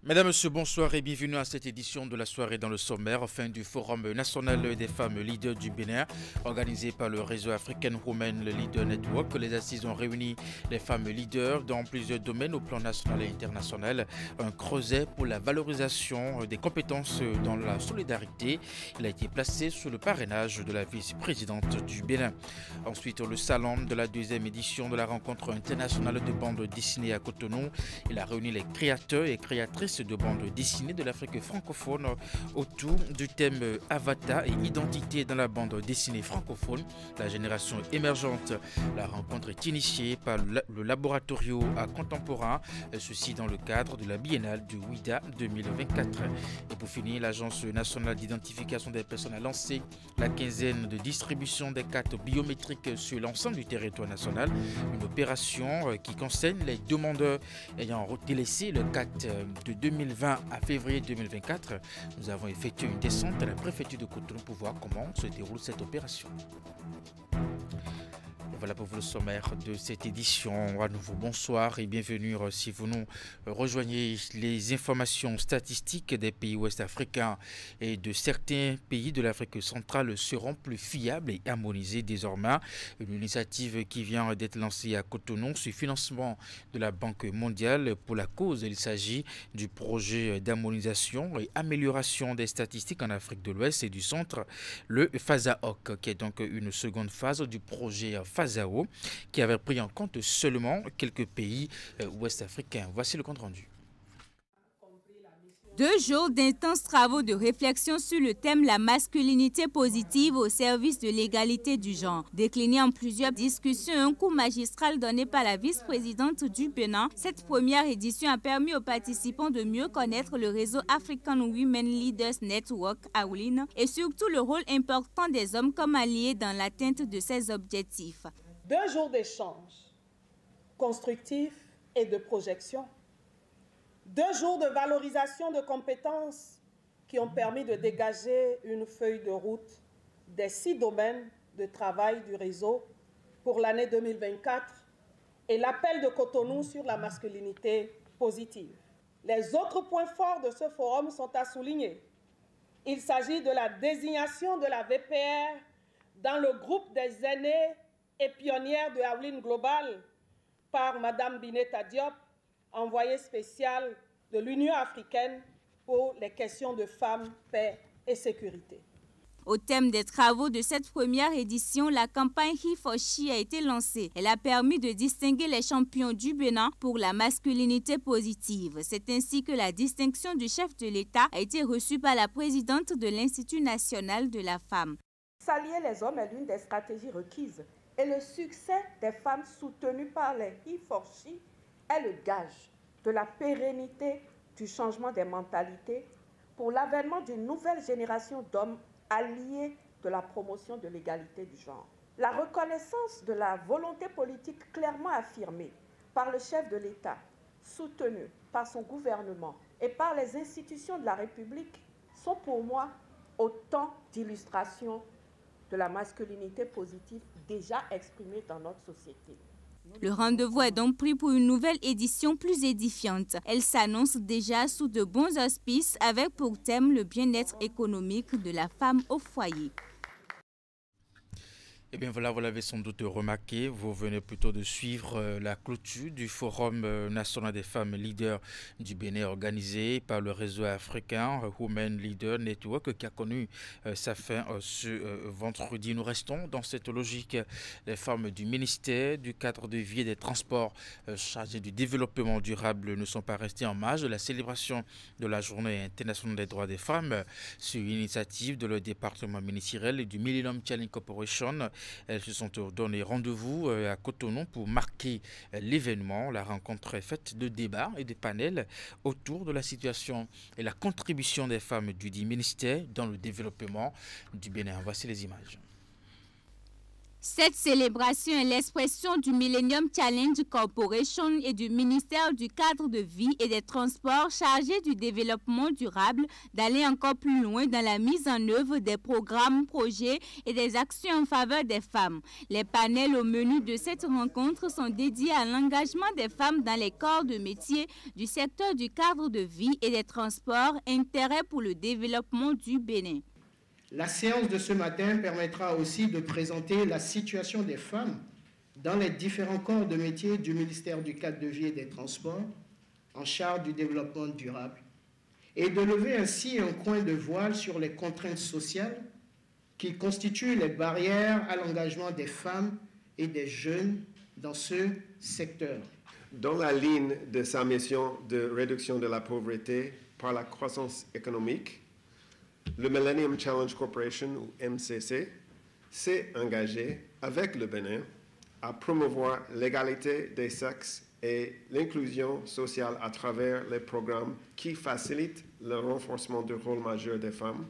Mesdames, Messieurs, bonsoir et bienvenue à cette édition de la soirée dans le sommaire, fin du Forum national des femmes leaders du Bénin, organisé par le réseau African Women Leader Network. Les assises ont réuni les femmes leaders dans plusieurs domaines au plan national et international. Un creuset pour la valorisation des compétences dans la solidarité. Il a été placé sous le parrainage de la vice-présidente du Bénin. Ensuite, le salon de la deuxième édition de la rencontre internationale de bandes dessinées à Cotonou. Il a réuni les créateurs et créatrices de bandes dessinées de l'Afrique francophone autour du thème Avatar et identité dans la bande dessinée francophone, la génération émergente. La rencontre est initiée par le Laboratorio à Contemporain, ceci dans le cadre de la biennale du WIDA 2024. Et pour finir, l'Agence nationale d'identification des personnes a lancé la quinzaine de distribution des cartes biométriques sur l'ensemble du territoire national, une opération qui concerne les demandeurs ayant délaissé le 4 de 2020 à février 2024. Nous avons effectué une descente à la préfecture de Cotonou pour voir comment se déroule cette opération. Et voilà pour vous le sommaire de cette édition. À nouveau, bonsoir et bienvenue si vous nous rejoignez. Les informations statistiques des pays ouest africains et de certains pays de l'Afrique centrale seront plus fiables et harmonisées désormais. Une initiative qui vient d'être lancée à Cotonou sur financement de la Banque mondiale pour la cause. Il s'agit du projet d'harmonisation et amélioration des statistiques en Afrique de l'Ouest et du Centre, le FASAOC, qui est donc une seconde phase du projet FASAO, qui avait pris en compte seulement quelques pays ouest africains. Voici le compte rendu. 2 jours d'intenses travaux de réflexion sur le thème la masculinité positive au service de l'égalité du genre. Décliné en plusieurs discussions et un cours magistral donné par la vice-présidente du Bénin, cette première édition a permis aux participants de mieux connaître le réseau African Women Leaders Network, AWLIN, et surtout le rôle important des hommes comme alliés dans l'atteinte de ces objectifs. 2 jours d'échanges constructifs et de projection. 2 jours de valorisation de compétences qui ont permis de dégager une feuille de route des 6 domaines de travail du réseau pour l'année 2024 et l'appel de Cotonou sur la masculinité positive. Les autres points forts de ce forum sont à souligner. Il s'agit de la désignation de la VPR dans le groupe des aînés et pionnières de AWLIN Global par Mme Bineta Diop, envoyée spéciale de l'Union africaine pour les questions de femmes, paix et sécurité. Au thème des travaux de cette première édition, la campagne He for She a été lancée. Elle a permis de distinguer les champions du Bénin pour la masculinité positive. C'est ainsi que la distinction du chef de l'État a été reçue par la présidente de l'Institut national de la femme. S'allier les hommes est l'une des stratégies requises et le succès des femmes soutenues par les He for She est le gage de la pérennité du changement des mentalités pour l'avènement d'une nouvelle génération d'hommes alliés de la promotion de l'égalité du genre. La reconnaissance de la volonté politique clairement affirmée par le chef de l'État, soutenue par son gouvernement et par les institutions de la République sont pour moi autant d'illustrations de la masculinité positive déjà exprimée dans notre société. Le rendez-vous est donc pris pour une nouvelle édition plus édifiante. Elle s'annonce déjà sous de bons auspices avec pour thème le bien-être économique de la femme au foyer. Eh bien voilà, vous l'avez sans doute remarqué, vous venez plutôt de suivre la clôture du Forum national des femmes leaders du Bénin organisé par le réseau africain Women Leader Network qui a connu sa fin ce vendredi. Nous restons dans cette logique. Les femmes du ministère du cadre de vie et des transports chargées du développement durable ne sont pas restées en marge de la célébration de la journée internationale des droits des femmes sur l'initiative de le département ministériel et du Millennium Challenge Corporation. Elles se sont donné rendez-vous à Cotonou pour marquer l'événement. La rencontre est faite de débats et de panels autour de la situation et la contribution des femmes du dit ministère dans le développement du Bénin. Voici les images. Cette célébration est l'expression du Millennium Challenge Corporation et du ministère du Cadre de vie et des Transports chargé du développement durable d'aller encore plus loin dans la mise en œuvre des programmes, projets et des actions en faveur des femmes. Les panels au menu de cette rencontre sont dédiés à l'engagement des femmes dans les corps de métier du secteur du cadre de vie et des transports, intérêt pour le développement du Bénin. La séance de ce matin permettra aussi de présenter la situation des femmes dans les différents corps de métier du ministère du Cadre de vie et des Transports en charge du développement durable et de lever ainsi un coin de voile sur les contraintes sociales qui constituent les barrières à l'engagement des femmes et des jeunes dans ce secteur. Dans la ligne de sa mission de réduction de la pauvreté par la croissance économique, le Millennium Challenge Corporation, ou MCC, s'est engagé avec le Bénin à promouvoir l'égalité des sexes et l'inclusion sociale à travers les programmes qui facilitent le renforcement du rôle majeur des femmes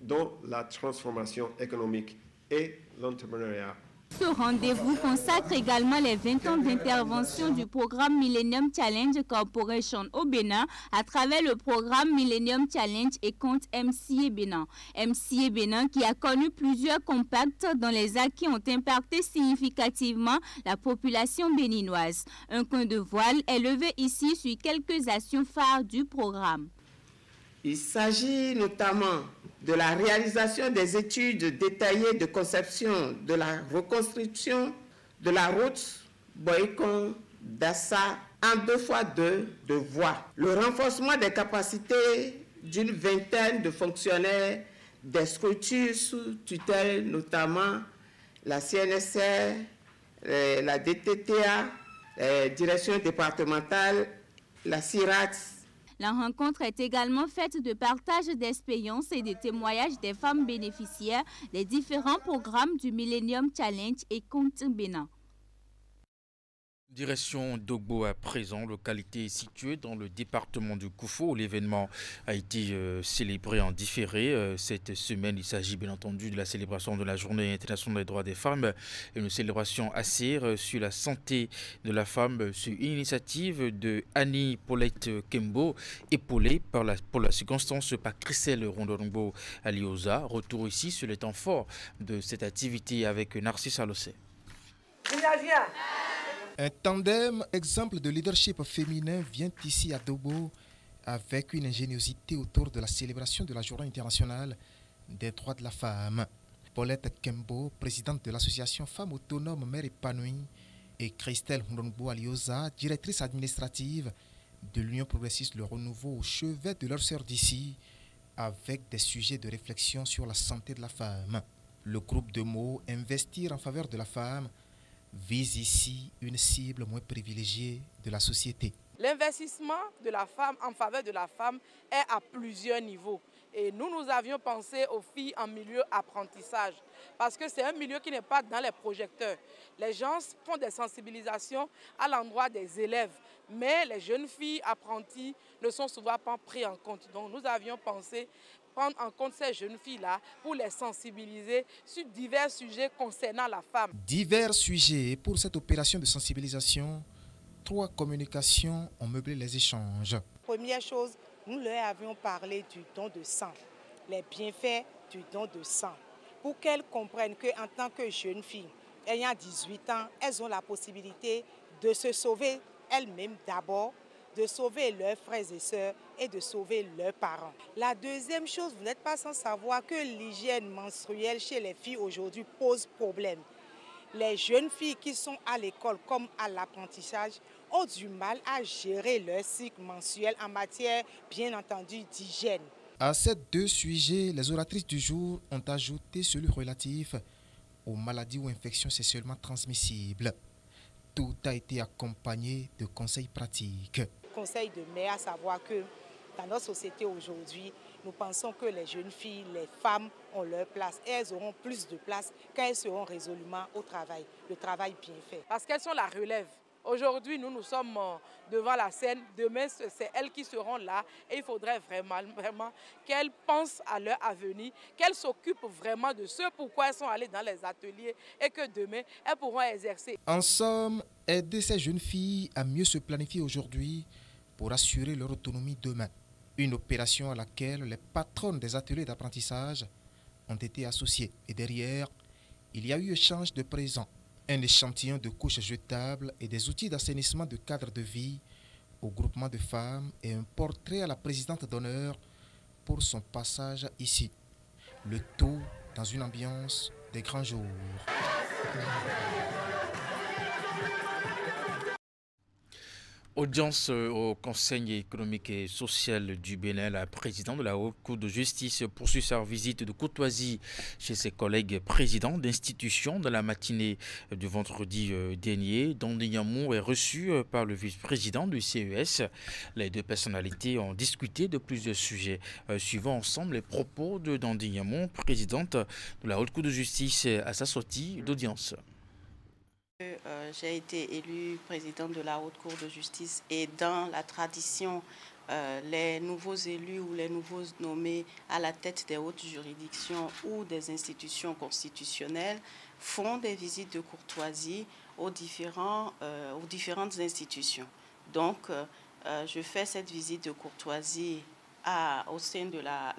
dans la transformation économique et l'entrepreneuriat. Ce rendez-vous consacre également les 20 ans d'intervention du programme Millennium Challenge Corporation au Bénin à travers le programme Millennium Challenge et compte MCA Bénin. MCA Bénin qui a connu plusieurs compacts dont les acquis ont impacté significativement la population béninoise. Un coin de voile est levé ici sur quelques actions phares du programme. Il s'agit notamment de la réalisation des études détaillées de conception de la reconstruction de la route Boycon-Dassa en 2x2 de voies. Le renforcement des capacités d'une vingtaine de fonctionnaires des structures sous tutelle, notamment la CNSR, la DTTA, la direction départementale, la CIRAX. La rencontre est également faite de partage d'expériences et de témoignages des femmes bénéficiaires des différents programmes du Millennium Challenge et compte Bénin. Direction d'Ogbo à présent, localité située dans le département du Koufou où l'événement a été célébré en différé. Cette semaine, il s'agit bien entendu de la célébration de la Journée internationale des droits des femmes, une célébration assise sur la santé de la femme sur une initiative de Annie Paulette Kembo, épaulée pour la circonstance par Christelle Rondongo Alioza. Retour ici sur le temps fort de cette activité avec Narcisse Alossé. Un tandem, exemple de leadership féminin, vient ici à Dobo avec une ingéniosité autour de la célébration de la Journée internationale des droits de la femme. Paulette Kembo, présidente de l'association Femmes autonomes Mères épanouies, et Christelle Rondongo Alioza, directrice administrative de l'Union progressiste Le Renouveau, au chevet de leur sœur d'ici, avec des sujets de réflexion sur la santé de la femme. Le groupe de mots « Investir en faveur de la femme » vise ici une cible moins privilégiée de la société. L'investissement de la femme en faveur de la femme est à plusieurs niveaux. Et nous avions pensé aux filles en milieu apprentissage, parce que c'est un milieu qui n'est pas dans les projecteurs. Les gens font des sensibilisations à l'endroit des élèves, mais les jeunes filles apprenties ne sont souvent pas prises en compte. Donc nous avions pensé prendre en compte ces jeunes filles-là pour les sensibiliser sur divers sujets concernant la femme. Divers sujets. Pour cette opération de sensibilisation, 3 communications ont meublé les échanges. Première chose, nous leur avions parlé du don de sang, les bienfaits du don de sang, pour qu'elles comprennent qu'en tant que jeunes filles, ayant 18 ans, elles ont la possibilité de se sauver elles-mêmes d'abord, de sauver leurs frères et sœurs et de sauver leurs parents. La deuxième chose, vous n'êtes pas sans savoir que l'hygiène menstruelle chez les filles aujourd'hui pose problème. Les jeunes filles qui sont à l'école comme à l'apprentissage ont du mal à gérer leur cycle menstruel en matière, bien entendu, d'hygiène. À ces 2 sujets, les oratrices du jour ont ajouté celui relatif aux maladies ou infections sexuellement transmissibles. Tout a été accompagné de conseils pratiques. Conseil de mère, à savoir que dans notre société aujourd'hui, nous pensons que les jeunes filles, les femmes ont leur place et elles auront plus de place quand elles seront résolument au travail, le travail bien fait. Parce qu'elles sont la relève Aujourd'hui, nous sommes devant la scène. Demain, c'est elles qui seront là. Et il faudrait vraiment qu'elles pensent à leur avenir, qu'elles s'occupent vraiment de ce pourquoi elles sont allées dans les ateliers et que demain, elles pourront exercer. En somme, aider ces jeunes filles à mieux se planifier aujourd'hui pour assurer leur autonomie demain. Une opération à laquelle les patronnes des ateliers d'apprentissage ont été associées. Et derrière, il y a eu échange de présents. Un échantillon de couches jetables et des outils d'assainissement de cadre de vie au groupement de femmes et un portrait à la présidente d'honneur pour son passage ici. Le tout dans une ambiance des grands jours. Audience au Conseil économique et social du Bénin. La présidente de la Haute Cour de justice poursuit sa visite de courtoisie chez ses collègues présidents d'institutions dans la matinée du vendredi dernier. Dondi Yamou est reçu par le vice-président du CES. Les deux personnalités ont discuté de plusieurs sujets. Suivons ensemble les propos de Dondi Yamou, présidente de la Haute Cour de justice, à sa sortie d'audience. J'ai été élue présidente de la Haute Cour de justice et dans la tradition, les nouveaux élus ou les nouveaux nommés à la tête des hautes juridictions ou des institutions constitutionnelles font des visites de courtoisie aux différentes institutions. Donc, je fais cette visite de courtoisie au sein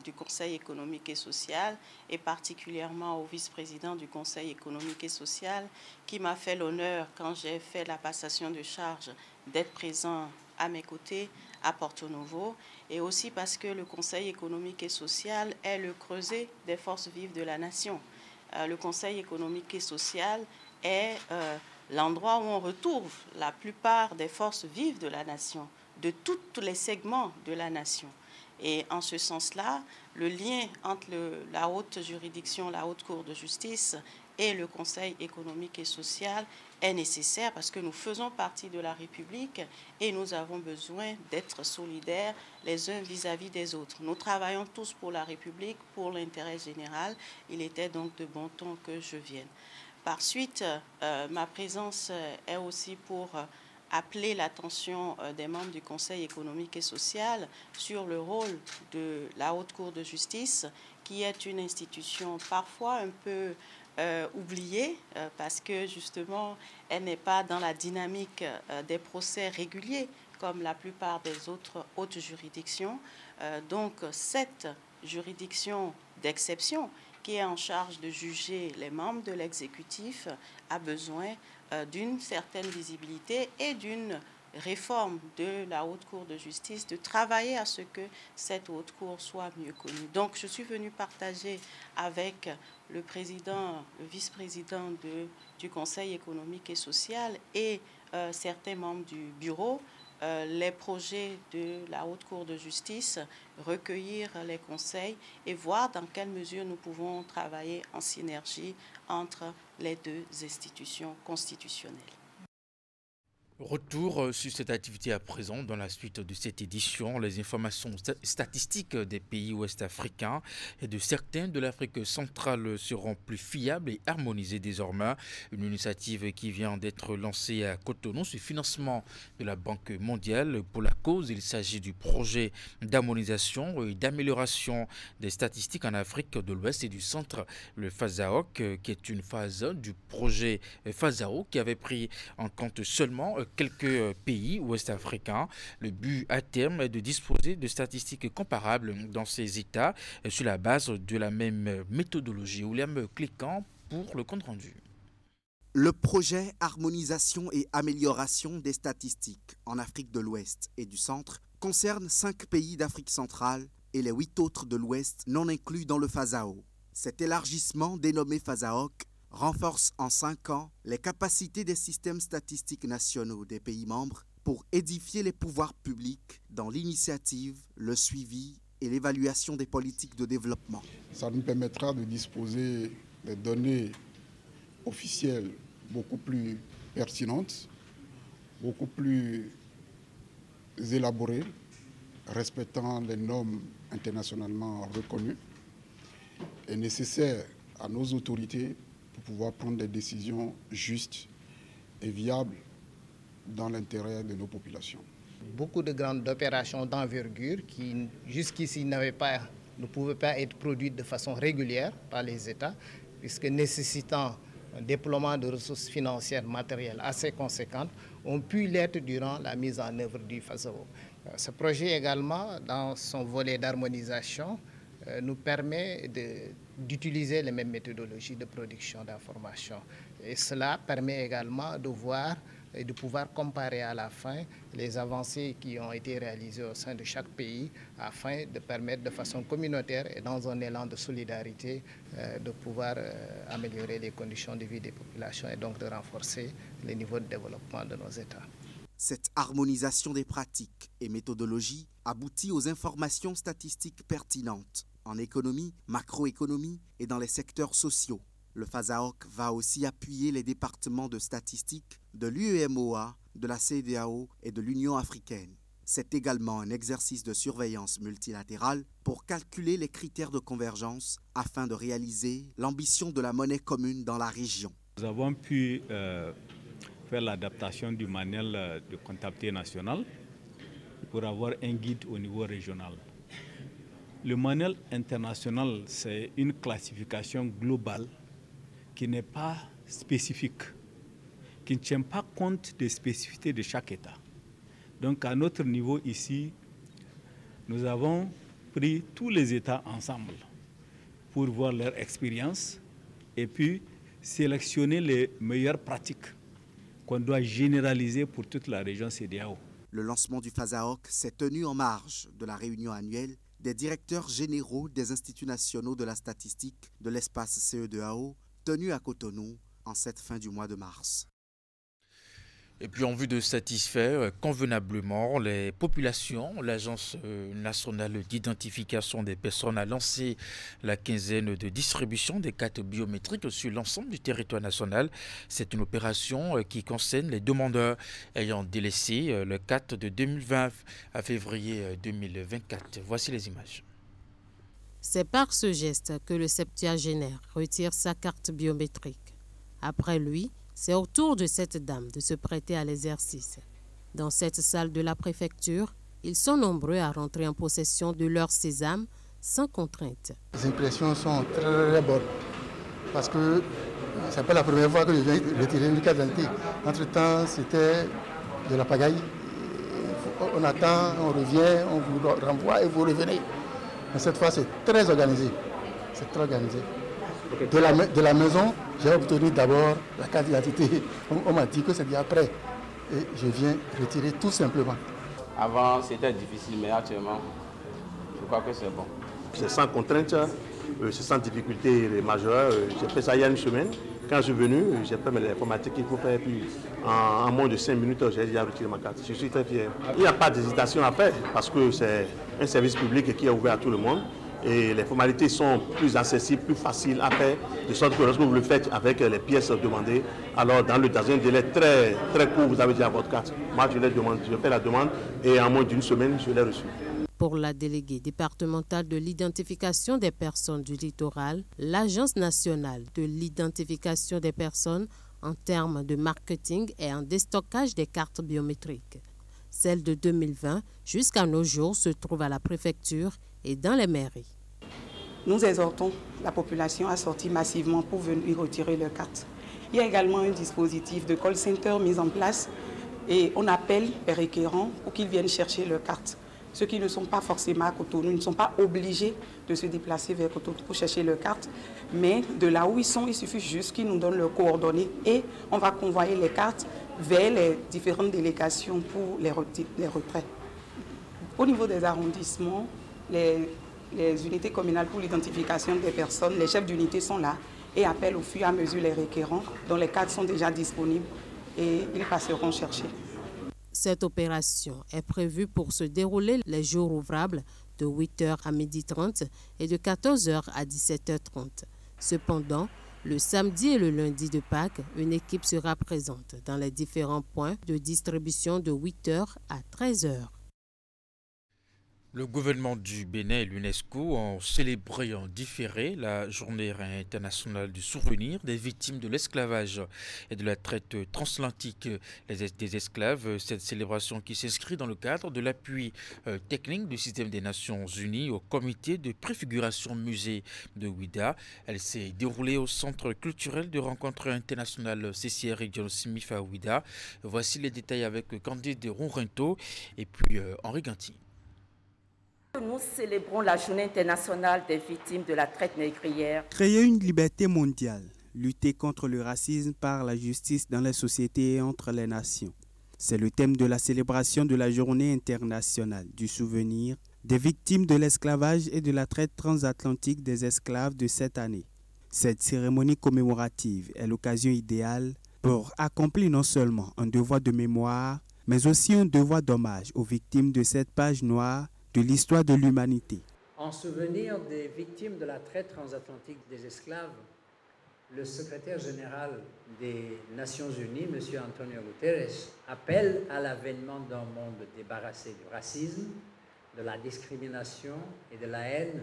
du Conseil économique et social et particulièrement au vice-président du Conseil économique et social qui m'a fait l'honneur, quand j'ai fait la passation de charge, d'être présent à mes côtés à Porto Novo, et aussi parce que le Conseil économique et social est le creuset des forces vives de la nation. Le Conseil économique et social est l'endroit où on retrouve la plupart des forces vives de la nation, de tous les segments de la nation. Et en ce sens-là, le lien entre la haute juridiction, la haute cour de justice et le Conseil économique et social est nécessaire parce que nous faisons partie de la République et nous avons besoin d'être solidaires les uns vis-à-vis des autres. Nous travaillons tous pour la République, pour l'intérêt général. Il était donc de bon ton que je vienne. Par suite, ma présence est aussi pour appeler l'attention des membres du Conseil économique et social sur le rôle de la Haute Cour de justice, qui est une institution parfois un peu oubliée parce que justement, elle n'est pas dans la dynamique des procès réguliers comme la plupart des autres hautes juridictions. Donc, cette juridiction d'exception qui est en charge de juger les membres de l'exécutif a besoin d'une certaine visibilité et d'une réforme de la Haute Cour de justice, de travailler à ce que cette Haute Cour soit mieux connue. Donc, je suis venue partager avec le président, le vice-président du Conseil économique et social et certains membres du bureau les projets de la Haute Cour de justice, recueillir les conseils et voir dans quelle mesure nous pouvons travailler en synergie entre les deux institutions constitutionnelles. Retour sur cette activité à présent dans la suite de cette édition. Les informations statistiques des pays ouest-africains et de certains de l'Afrique centrale seront plus fiables et harmonisées désormais. Une initiative qui vient d'être lancée à Cotonou sur financement de la Banque mondiale. Pour la cause, il s'agit du projet d'harmonisation et d'amélioration des statistiques en Afrique de l'Ouest et du Centre, le FASAOC, qui est une phase du projet FASAO qui avait pris en compte seulement quelques pays ouest-africains. Le but à terme est de disposer de statistiques comparables dans ces États sur la base de la même méthodologie. William Cliquant pour le compte rendu. Le projet Harmonisation et amélioration des statistiques en Afrique de l'Ouest et du Centre concerne 5 pays d'Afrique centrale et les 8 autres de l'Ouest non inclus dans le FASAO. Cet élargissement dénommé FASAOC renforce en 5 ans les capacités des systèmes statistiques nationaux des pays membres pour édifier les pouvoirs publics dans l'initiative, le suivi et l'évaluation des politiques de développement. Ça nous permettra de disposer de données officielles beaucoup plus pertinentes, beaucoup plus élaborées, respectant les normes internationalement reconnues et nécessaires à nos autorités pour pouvoir prendre des décisions justes et viables dans l'intérêt de nos populations. Beaucoup de grandes opérations d'envergure qui jusqu'ici ne pouvaient pas être produites de façon régulière par les États, puisque nécessitant un déploiement de ressources financières matérielles assez conséquentes, ont pu l'être durant la mise en œuvre du FASAO. Ce projet également, dans son volet d'harmonisation, nous permet d'utiliser les mêmes méthodologies de production d'informations. Et cela permet également de voir et de pouvoir comparer à la fin les avancées qui ont été réalisées au sein de chaque pays afin de permettre de façon communautaire et dans un élan de solidarité de pouvoir améliorer les conditions de vie des populations et donc de renforcer les niveaux de développement de nos États. Cette harmonisation des pratiques et méthodologies aboutit aux informations statistiques pertinentes en économie, macroéconomie et dans les secteurs sociaux. Le FASAOC va aussi appuyer les départements de statistiques de l'UEMOA, de la CEDEAO et de l'Union africaine. C'est également un exercice de surveillance multilatérale pour calculer les critères de convergence afin de réaliser l'ambition de la monnaie commune dans la région. Nous avons pu faire l'adaptation du manuel de comptabilité nationale pour avoir un guide au niveau régional. Le manuel international, c'est une classification globale qui n'est pas spécifique, qui ne tient pas compte des spécificités de chaque État. Donc à notre niveau ici, nous avons pris tous les États ensemble pour voir leur expérience et puis sélectionner les meilleures pratiques qu'on doit généraliser pour toute la région CEDEAO. Le lancement du FASAOC s'est tenu en marge de la réunion annuelle des directeurs généraux des instituts nationaux de la statistique de l'espace CEDEAO, tenue à Cotonou en cette fin du mois de mars. Et puis en vue de satisfaire convenablement les populations, l'Agence nationale d'identification des personnes a lancé la quinzaine de distribution des cartes biométriques sur l'ensemble du territoire national. C'est une opération qui concerne les demandeurs ayant délaissé le 4 de 2020 à février 2024. Voici les images. C'est par ce geste que le septuagénaire retire sa carte biométrique. Après lui, c'est au tour de cette dame de se prêter à l'exercice. Dans cette salle de la préfecture, ils sont nombreux à rentrer en possession de leur sésame sans contrainte. Les impressions sont très bonnes parce que ce n'est pas la première fois que je viens retirer une carte d'identité. Entre-temps, c'était de la pagaille. On attend, on revient, on vous renvoie et vous revenez. Mais cette fois, c'est très organisé. C'est très organisé. De la maison, j'ai obtenu d'abord la carte d'identité. On m'a dit que c'est déjà prêt. Et je viens retirer tout simplement. Avant, c'était difficile, mais actuellement, je crois que c'est bon. C'est sans contrainte, c'est sans difficulté majeure. J'ai fait ça il y a une semaine. Quand je suis venu, j'ai fait l'informatique qu'il faut faire. Puis en moins de 5 minutes, j'ai déjà retiré ma carte. Je suis très fier. Il n'y a pas d'hésitation à faire parce que c'est un service public qui est ouvert à tout le monde. Et les formalités sont plus accessibles, plus faciles à faire, de sorte que lorsque vous le faites avec les pièces demandées, alors dans un délai très court, vous avez déjà votre carte. Moi, je fais la demande et en moins d'une semaine, je l'ai reçue. Pour la déléguée départementale de l'identification des personnes du littoral, l'Agence nationale de l'identification des personnes en termes de marketing et en déstockage des cartes biométriques. Celle de 2020, jusqu'à nos jours, se trouve à la préfecture et dans les mairies. Nous exhortons la population à sortir massivement pour venir retirer leurs cartes. Il y a également un dispositif de call center mis en place et on appelle les requérants pour qu'ils viennent chercher leurs cartes. Ceux qui ne sont pas forcément à Cotonou ne sont pas obligés de se déplacer vers Cotonou pour chercher leurs cartes, mais de là où ils sont, il suffit juste qu'ils nous donnent leurs coordonnées et on va convoyer les cartes vers les différentes délégations pour les retraits. Au niveau des arrondissements, les unités communales pour l'identification des personnes, les chefs d'unité sont là et appellent au fur et à mesure les requérants dont les cartes sont déjà disponibles et ils passeront chercher. Cette opération est prévue pour se dérouler les jours ouvrables de 8h à 12h30 et de 14h à 17h30. Cependant, le samedi et le lundi de Pâques, une équipe sera présente dans les différents points de distribution de 8h à 13h. Le gouvernement du Bénin et l'UNESCO ont célébré en différé la journée internationale du souvenir des victimes de l'esclavage et de la traite transatlantique des esclaves. Cette célébration qui s'inscrit dans le cadre de l'appui technique du système des Nations Unies au comité de préfiguration musée de Ouidah. Elle s'est déroulée au centre culturel de rencontre internationale CCR John Smith à Ouidah. Voici les détails avec Candide Ronrinto et puis Henri Ganti. Nous célébrons la journée internationale des victimes de la traite négrière. Créer une liberté mondiale, lutter contre le racisme par la justice dans les sociétés et entre les nations. C'est le thème de la célébration de la journée internationale du souvenir des victimes de l'esclavage et de la traite transatlantique des esclaves de cette année. Cette cérémonie commémorative est l'occasion idéale pour accomplir non seulement un devoir de mémoire, mais aussi un devoir d'hommage aux victimes de cette page noire de l'histoire de l'humanité. En souvenir des victimes de la traite transatlantique des esclaves, le secrétaire général des Nations Unies, M. Antonio Guterres, appelle à l'avènement d'un monde débarrassé du racisme, de la discrimination et de la haine,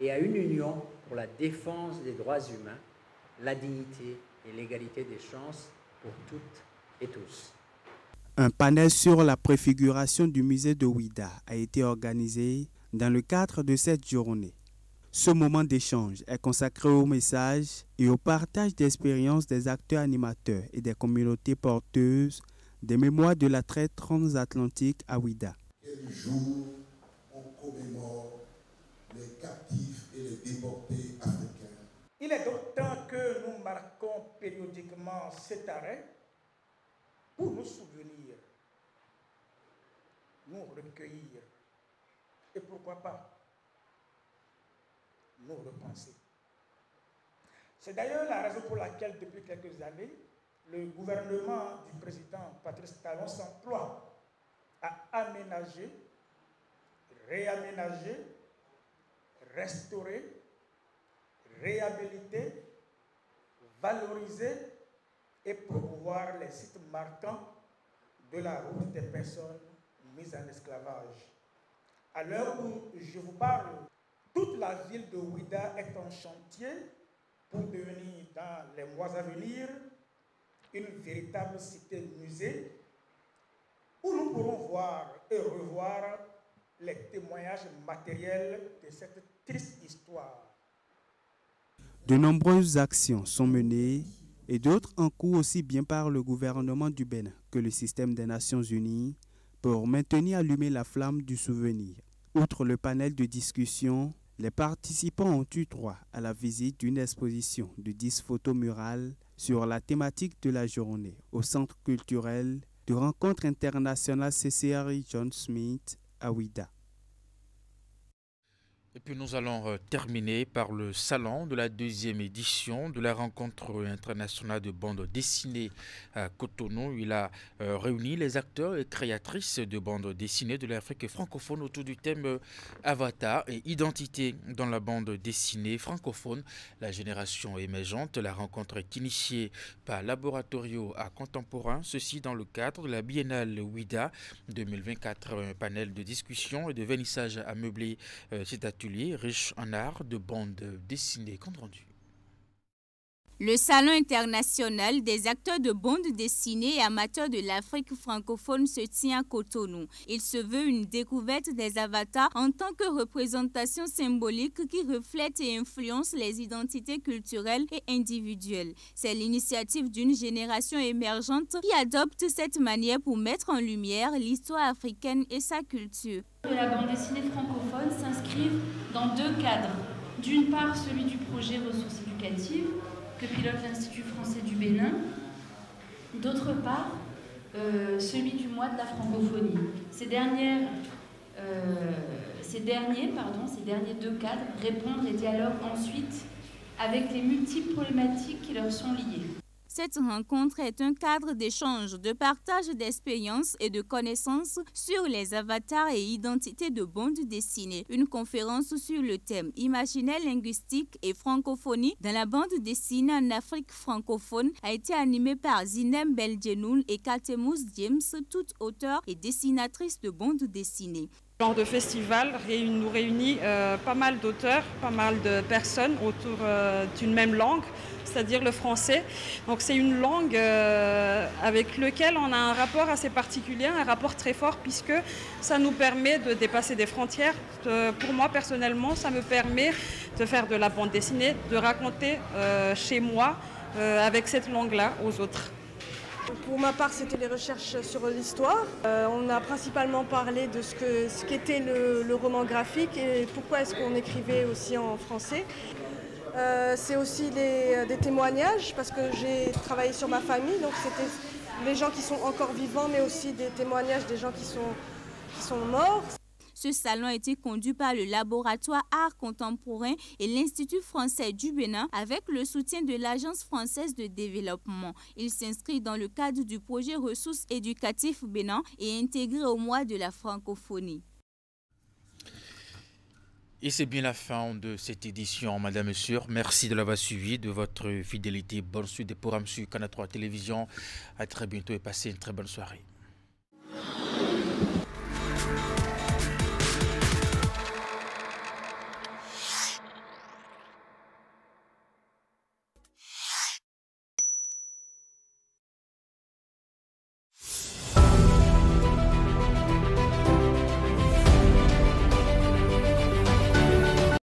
et à une union pour la défense des droits humains, la dignité et l'égalité des chances pour toutes et tous. Un panel sur la préfiguration du musée de Ouidah a été organisé dans le cadre de cette journée. Ce moment d'échange est consacré au message et au partage d'expériences des acteurs animateurs et des communautés porteuses des mémoires de la traite transatlantique à Ouidah. Quel jour on commémore les captifs et les déportés africains. Il est donc temps que nous marquons périodiquement cet arrêt pour nous souvenir, nous recueillir et pourquoi pas nous repenser. C'est d'ailleurs la raison pour laquelle depuis quelques années, le gouvernement du président Patrice Talon s'emploie à aménager, réaménager, restaurer, réhabiliter, valoriser et promouvoir les sites marquants de la route des personnes mises en esclavage. À l'heure où je vous parle, toute la ville de Ouidah est en chantier pour devenir dans les mois à venir une véritable cité-musée où nous pourrons voir et revoir les témoignages matériels de cette triste histoire. De nombreuses actions sont menées et d'autres en cours aussi bien par le gouvernement du Bénin que le système des Nations Unies pour maintenir allumée la flamme du souvenir. Outre le panel de discussion, les participants ont eu droit à la visite d'une exposition de 10 photos murales sur la thématique de la journée au Centre culturel de rencontre internationale CCR John Smith à Ouidah. Et puis nous allons terminer par le salon de la 2e édition de la rencontre internationale de bande dessinée à Cotonou. Il a réuni les acteurs et créatrices de bandes dessinées de l'Afrique francophone autour du thème Avatar et identité dans la bande dessinée francophone, la génération émergente. La rencontre est initiée par Laboratorio à Contemporain, ceci dans le cadre de la Biennale Ouidah 2024. Un panel de discussion et de vernissage à meubler cet atelier riche en art de bande dessinée. Compte rendu. Le Salon international des acteurs de bande dessinée et amateurs de l'Afrique francophone se tient à Cotonou. Il se veut une découverte des avatars en tant que représentation symbolique qui reflète et influence les identités culturelles et individuelles. C'est l'initiative d'une génération émergente qui adopte cette manière pour mettre en lumière l'histoire africaine et sa culture. La bande dessinée francophone s'inscrit dans deux cadres. D'une part, celui du projet ressources éducatives que pilote l'Institut français du Bénin. D'autre part, celui du mois de la francophonie. Ces derniers deux cadres répondent et dialoguent ensuite avec les multiples problématiques qui leur sont liées. Cette rencontre est un cadre d'échange, de partage d'expériences et de connaissances sur les avatars et identités de bande dessinée. Une conférence sur le thème imaginaire linguistique et francophonie dans la bande dessinée en Afrique francophone a été animée par Zinem Beldjenoul et Katemous James, toutes auteurs et dessinatrices de bande dessinée. Ce genre de festival nous réunit pas mal d'auteurs, pas mal de personnes autour d'une même langue, c'est-à-dire le français. Donc c'est une langue avec laquelle on a un rapport assez particulier, un rapport très fort, puisque ça nous permet de dépasser des frontières. Pour moi personnellement, ça me permet de faire de la bande dessinée, de raconter chez moi avec cette langue-là aux autres. Pour ma part, c'était les recherches sur l'histoire. On a principalement parlé de ce qu'était le roman graphique et pourquoi est-ce qu'on écrivait aussi en français. C'est aussi des témoignages parce que j'ai travaillé sur ma famille, donc c'était les gens qui sont encore vivants, mais aussi des témoignages des gens qui sont morts. Ce salon a été conduit par le laboratoire Art Contemporain et l'Institut français du Bénin avec le soutien de l'Agence française de développement. Il s'inscrit dans le cadre du projet Ressources éducatives Bénin et intégré au mois de la francophonie. Et c'est bien la fin de cette édition, Madame, Monsieur. Merci de l'avoir suivi, de votre fidélité. Bonne suite des programmes sur Canal 3 Télévision. À très bientôt et passez une très bonne soirée.